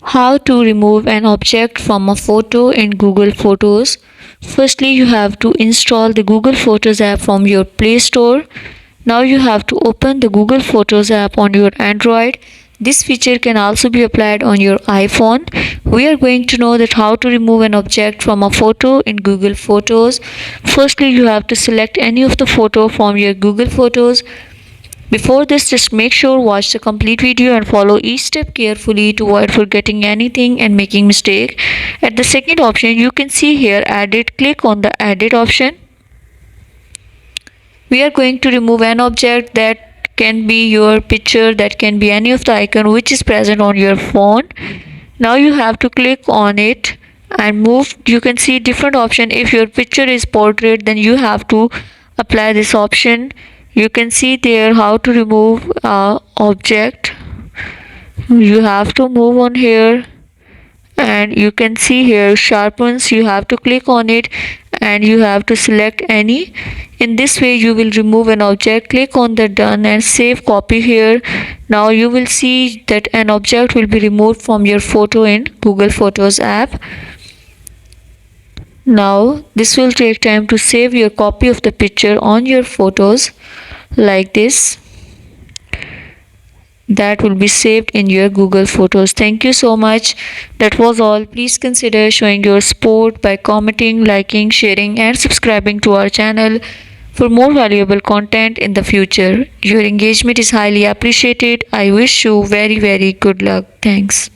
How to remove an object from a photo in Google Photos. Firstly, you have to install the Google Photos app from your Play Store. Now you have to open the Google Photos app on your Android. This feature can also be applied on your iPhone. We are going to know that how to remove an object from a photo in Google Photos. Firstly, you have to select any of the photo from your Google Photos. Before this, just make sure watch the complete video and follow each step carefully to avoid forgetting anything and making mistake. At the second option, you can see here edit. Click on the edit option. We are going to remove an object that can be your picture, that can be any of the icon which is present on your phone. Now you have to click on it and move. You can see different option. If your picture is portrait, then you have to apply this option. You can see there how to remove object. You have to move on here and you can see here sharpens. You have to click on it and you have to select any. In this way you will remove an object. Click on the done and save copy here. Now you will see that an object will be removed from your photo in Google Photos app. Now this will take time to save your copy of the picture on your photos like this. That will be saved in your Google Photos. Thank you so much. That was all. Please consider showing your support by commenting, liking, sharing and subscribing to our channel for more valuable content in the future. Your engagement is highly appreciated. I wish you very good luck. Thanks.